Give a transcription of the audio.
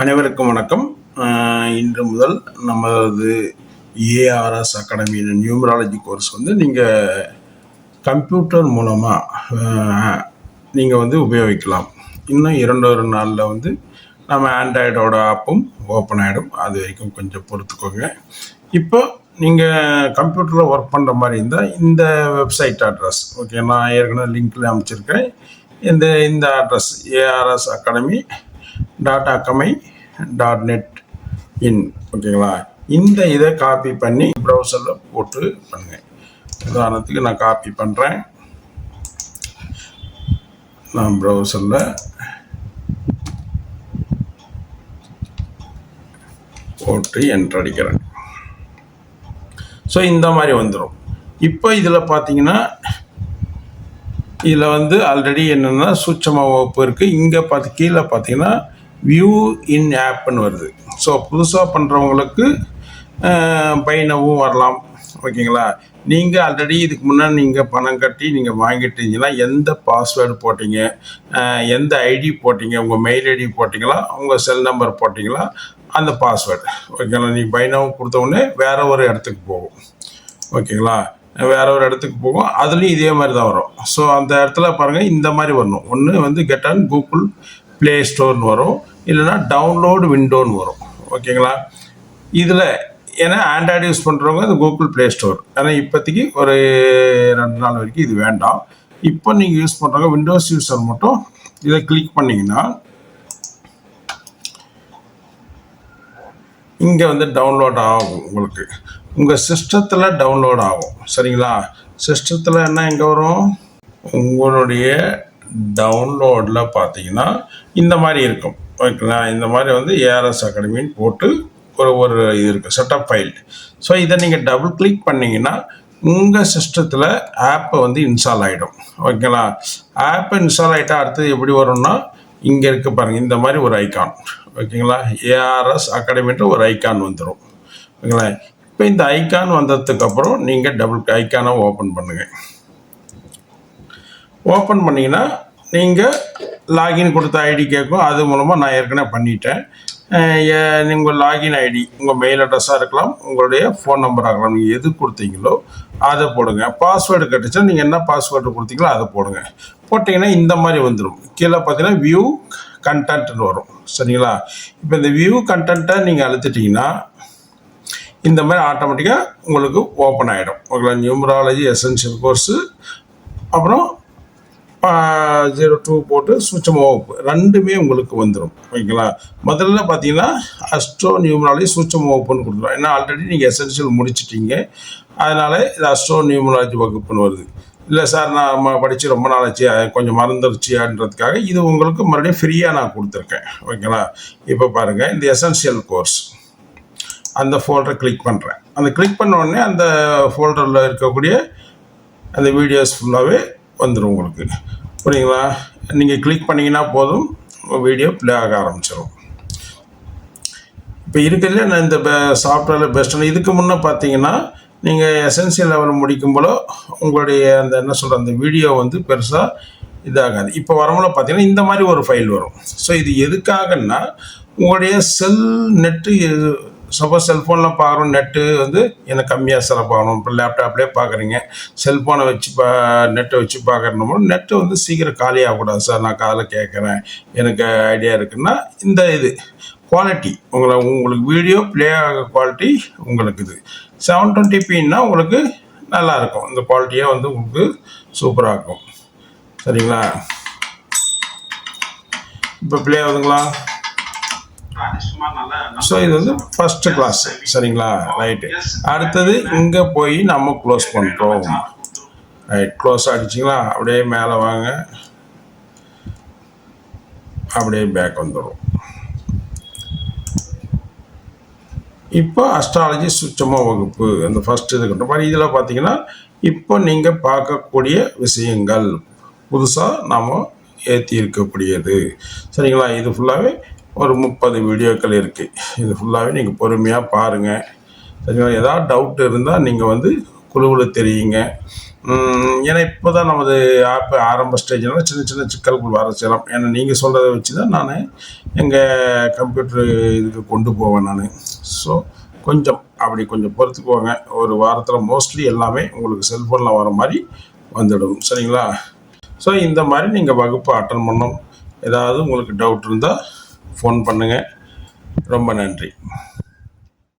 அனைவருக்கும் வணக்கம். இன்று முதல் நமது ஏஆர்எஸ் அகாடமி நியூமராலஜி கோர்ஸ் நீங்கள் கம்ப்யூட்டர் மூலமாக நீங்கள் உபயோகிக்கலாம். இன்னும் 2 நாளில் நம்ம ஆண்ட்ராய்டோட ஆப்பும் ஓப்பன் ஆகிடும். அது வரைக்கும் கொஞ்சம் பொறுத்துக்கோங்க. இப்போ நீங்கள் கம்ப்யூட்டரில் ஒர்க் பண்ணுற மாதிரி இருந்தால் இந்த வெப்சைட் அட்ரஸ் ஓகே, நான் ஏற்கனவே லிங்க்கில் அமைச்சிருக்கேன். இந்த அட்ரஸ் ஏஆர்எஸ் அகாடமி .academy.net இன் ஓகேங்களா. இந்த இதை காப்பி பண்ணி ப்ரௌசரில் போட்டு பண்ணுங்க. உதாரணத்துக்கு நான் காப்பி பண்ணுறேன். நான் ப்ரௌசரில் போட்டு என்டர் அடிக்கிறேன். ஸோ இந்த மாதிரி வந்துடும். இப்போ இதில் பார்த்தீங்கன்னா இதில் ஆல்ரெடி என்னென்னா சூட்சம வகுப்பு இருக்குது. இங்கே கீழே பார்த்தீங்கன்னா வியூ இன் ஆப்னு வருது. ஸோ புதுசாக பண்ணுறவங்களுக்கு பைனவும் வரலாம் ஓகேங்களா. நீங்கள் ஆல்ரெடி இதுக்கு முன்னாடி நீங்கள் பணம் கட்டி நீங்கள் வாங்கிட்டீங்கன்னா எந்த பாஸ்வேர்டு போட்டிங்க, எந்த ஐடி போட்டிங்க, உங்கள் மெயில் ஐடி போட்டிங்களா, உங்கள் செல் நம்பர் போட்டிங்களா, அந்த பாஸ்வேர்டு ஓகேங்களா. நீங்கள் பைனவும் கொடுத்தவுடனே வேறு ஒரு இடத்துக்கு போகும் ஓகேங்களா. வேறு ஒரு இடத்துக்கு போகும். அதுலேயும் இதே மாதிரி தான் வரும். ஸோ அந்த இடத்துல பாருங்கள் இந்த மாதிரி வரணும். ஒன்று கெட் ஆன் கூகுள் ப்ளே ஸ்டோர்னு வரும், இல்லைனா டவுன்லோடு விண்டோன்னு வரும் ஓகேங்களா. இதில் ஏன்னா ஆண்ட்ராய்டு யூஸ் பண்ணுறவங்க இந்த கூகுள் ப்ளே ஸ்டோர், ஏன்னா இப்போதைக்கு ஒரு 2 நாள் வரைக்கும் இது வேண்டாம். இப்போ நீங்கள் யூஸ் பண்ணுறவங்க விண்டோஸ் யூஸர் மட்டும் இதை கிளிக் பண்ணிங்கன்னா இங்கே டவுன்லோட் ஆகும். உங்களுக்கு உங்கள் சிஸ்டத்தில் டவுன்லோட் ஆகும் சரிங்களா. சிஸ்டத்தில் என்ன இங்கே வரும், உங்களுடைய டவுன்லோடில் பார்த்தீங்கன்னா இந்த மாதிரி இருக்கும் ஓகேங்களா. இந்த மாதிரி ஏஆர்எஸ் அகாடமின்னு போட்டு ஒரு இது இருக்குது, செட்டப் ஃபைல். ஸோ இதை நீங்கள் டபுள் கிளிக் பண்ணிங்கன்னா உங்கள் சிஸ்டத்தில் ஆப்பை இன்ஸ்டால் ஆகிடும் ஓகேங்களா. ஆப் இன்ஸ்டால் ஆகிட்டா அடுத்தது எப்படி வரும்னா இங்கே இருக்க பாருங்கள் இந்த மாதிரி ஒரு ஐக்கான் ஓகேங்களா. ஏஆர்எஸ் அகாடமின்ற ஒரு ஐக்கான் வந்துடும் ஓகேங்களா. இப்போ இந்த ஐக்கான் வந்ததுக்கப்புறம் நீங்கள் டபுள் ஐக்கானை ஓப்பன் பண்ணுங்கள். ஓப்பன் பண்ணிங்கன்னா நீங்கள் லாகின் கொடுத்த ஐடி கேட்கும். அது மூலமாக நான் ஏற்கனவே பண்ணிட்டேன். உங்கள் லாகின் ஐடி உங்கள் மெயில் அட்ரஸாக இருக்கலாம், உங்களுடைய ஃபோன் நம்பராக இருக்கலாம். நீங்கள் எது கொடுத்தீங்களோ அதை போடுங்க. பாஸ்வேர்டு கட்டுச்சா நீங்கள் என்ன பாஸ்வேர்டு கொடுத்தீங்களோ அதை போடுங்க. போட்டிங்கன்னா இந்த மாதிரி வந்துடும். கீழே பார்த்தீங்கன்னா வியூ கண்டென்ட்னு வரும் சரிங்களா. இப்போ இந்த வியூ கண்டென்ட்டை நீங்கள் அழுத்திட்டிங்கன்னா இந்த மாதிரி ஆட்டோமேட்டிக்காக உங்களுக்கு ஓப்பன் ஆகிடும் ஓகேங்களா. நியூமராலஜி எசென்ஷியல் கோர்ஸு, அப்புறம் 02 போட்டு சூட்சம வகுப்பு ரெண்டுமே உங்களுக்கு வந்துடும் ஓகேங்களா. முதல்ல பார்த்தீங்கன்னா அஸ்ட்ரோ நியூமராலஜி சூட்சம வகுப்புன்னு கொடுத்துருவோம். ஏன்னா ஆல்ரெடி நீங்கள் எசென்ஷியல் முடிச்சிட்டிங்க, அதனால் இது அஸ்ட்ரோ நியூமராலஜி வகுப்புன்னு வருது. இல்லை சார் நான் படித்து ரொம்ப நாள் ஆச்சு, கொஞ்சம் மறந்துருச்சியான்றதுக்காக இது உங்களுக்கு மறுபடியும் ஃப்ரீயாக நான் கொடுத்துருக்கேன் ஓகேங்களா. இப்போ பாருங்கள் இந்த எசென்ஷியல் கோர்ஸ் அந்த ஃபோல்டரை கிளிக் பண்ணுறேன். அந்த கிளிக் பண்ண உடனே அந்த ஃபோல்டரில் இருக்கக்கூடிய அந்த வீடியோஸ் ஃபுல்லாகவே வந்துடும் உங்களுக்கு புரியுங்களா. நீங்கள் கிளிக் பண்ணிங்கன்னா போதும் வீடியோ ப்ளே ஆக ஆரம்பிச்சிடும். இப்போ இருக்கிறதுல நான் இந்த சாஃப்ட்வேரில் பெஸ்ட்டு. இதுக்கு முன்னே பார்த்தீங்கன்னா நீங்கள் எசென்சியல் லெவல் முடிக்கும் போல உங்களுடைய அந்த என்ன சொல்கிற அந்த வீடியோ பெருசாக இதாகாது. இப்போ வரமுல பார்த்தீங்கன்னா இந்த மாதிரி ஒரு ஃபைல் வரும். ஸோ இது எதுக்காகன்னா உங்களுடைய செல் நெட்டு, சப்போஸ் செல்ஃபோனில் பார்க்குறோம், நெட்டு எனக்கு கம்மியாக செலவாகணும். இப்போ லேப்டாப்லேயே பார்க்குறீங்க, செல்ஃபோனை வச்சு நெட்டை வச்சு பார்க்குறோமோ நெட்டு சீக்கிரம் காலியாகக்கூடாது சார், நான் காதில் கேட்குறேன், எனக்கு ஐடியா இருக்குன்னா இந்த இது குவாலிட்டி உங்களுக்கு வீடியோ ப்ளே ஆக குவாலிட்டி உங்களுக்கு இது 720pன்னா உங்களுக்கு நல்லாயிருக்கும். இந்த குவாலிட்டியாக உங்களுக்கு சூப்பராக இருக்கும் சரிங்களா. இப்போ ப்ளே ஆகுதுங்களா. ஸோ இது ஃபஸ்ட்டு கிளாஸ் சரிங்களா. ரைட்டு, அடுத்தது இங்கே போய் நம்ம க்ளோஸ் பண்ணுறோம். ரைட், க்ளோஸ் ஆகிடுச்சிங்களா. அப்படியே மேலே வாங்க, அப்படியே பேக் வந்துடும். இப்போ அஸ்ட்ராலஜி சூட்சம வகுப்பு அந்த ஃபஸ்ட்டு இதுக்கிட்ட மாதிரி இதில் பார்த்தீங்கன்னா இப்போ நீங்கள் பார்க்கக்கூடிய விஷயங்கள் புதுசாக நாம் ஏற்றி இருக்கக்கூடியது சரிங்களா. இது ஃபுல்லாகவே ஒரு 30 வீடியோக்கள் இருக்குது. இது ஃபுல்லாகவே நீங்கள் பொறுமையாக பாருங்கள் சரிங்களா. ஏதாவது டவுட் இருந்தால் நீங்கள் குழுவில் தெரியுங்க. ஏன்னா இப்போ தான் நமது ஆப் ஆரம்ப ஸ்டேஜ்னால சின்ன சின்ன சிக்கல்கள் வர செய்யலாம். ஏன்னா நீங்கள் சொல்கிறத வச்சு தான் நான் எங்கள் கம்ப்யூட்டர் இதுக்கு கொண்டு போவேன் நான். ஸோ கொஞ்சம் பொறுத்துக்குவாங்க. ஒரு வாரத்தில் மோஸ்ட்லி எல்லாமே உங்களுக்கு செல்ஃபோனில் வர மாதிரி வந்துடும். சரிங்களா? ஸோ இந்த மாதிரி நீங்கள் வகுப்பு அட்டன் பண்ணணும். ஏதாவது உங்களுக்கு டவுட் இருந்தால் ஃபோன் பண்ணுங்கள். ரொம்ப நன்றி.